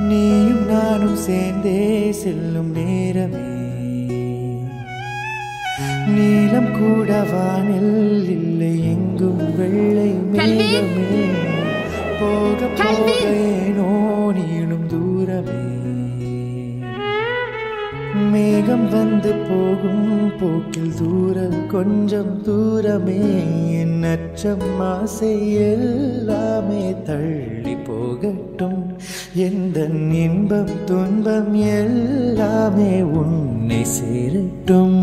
நீயும் நானும் சேர்ந்தே செல்லும் நேரமே நீலம் கூட வானில் இல்லை எங்கும் வெள்ளை மேகமே போக போக ஏனோ நீளும் தூரமே மேகம் வந்து போகும் போக்கில் தூரம் கொஞ்சம் தூரமே என் அச்சம் ஆசை எல்லாமே தள்ளி போகட்டும் எந்த இன்பம் துன்பம் எல்லாமே உன்னை சேரட்டும்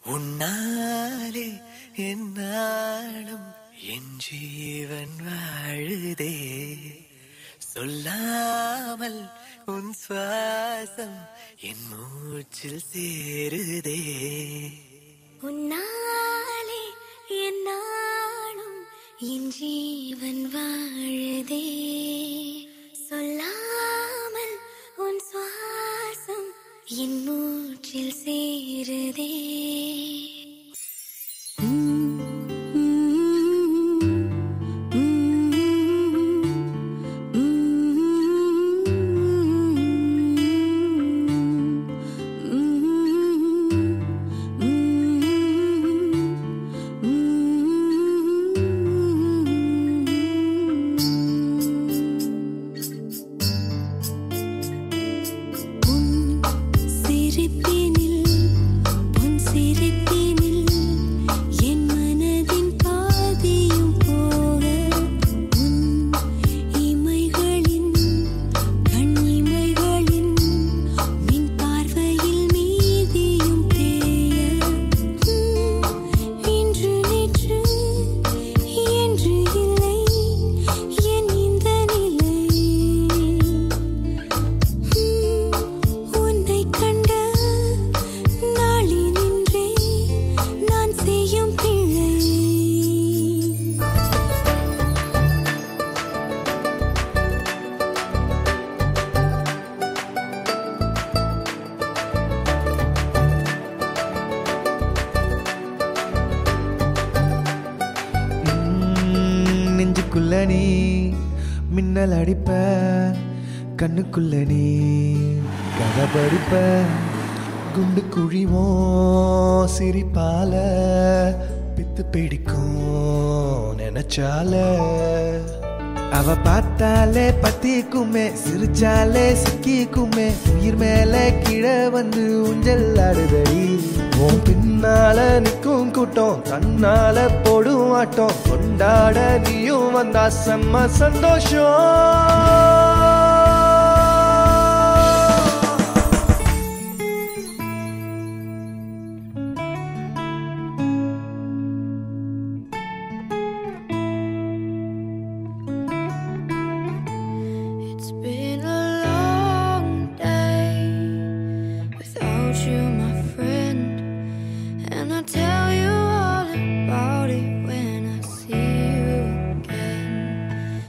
உன்னாலே என்னாலும் என் ஜீவன் வாழுதே சொல்லாமல் உன் சுவாசம் என் மூச்சில் சேருதே உன்னாலே என்னாலும் என் ஜீவன் வாழுதே சொல்லாமல் உன் சுவாசம் என் மூச்சில் சேருதே கண்ணுக்குள்ள நீ மின்னல் அடிப்ப கண்ணுக்குள்ள நீ கதை படிப்ப குண்டு குழிவோம் சிரிப்பால பித்து பிடிக்கும் நினைச்சால அவ பார்த்தாலே பத்திக்குமே சிரிச்சாலே சிக்கிக்குமே உயிர் மேல கீழே வந்து ஊஞ்சல் ஆடுதடி உன் பின்னால நிற்கும் கூட்டம் தன்னால போடும் ஆட்டம் கொண்டாட நீயும் வந்தா செம்ம சந்தோஷம் It's been a long day without you, my friend, and I'll tell you all about it when I see you again.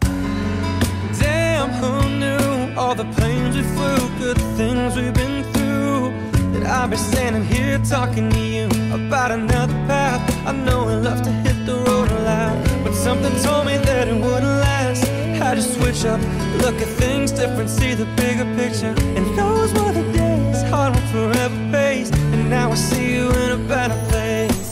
Damn, who knew all the planes we flew, good things we've been through, that I'll be standing here talking to you about another path. I know I love to hit the road a lot, but something told me that it wouldn't last. Had to switch up, look at things different, see the bigger picture. And those were the days, hard one forever pays. And now I see you in a better place.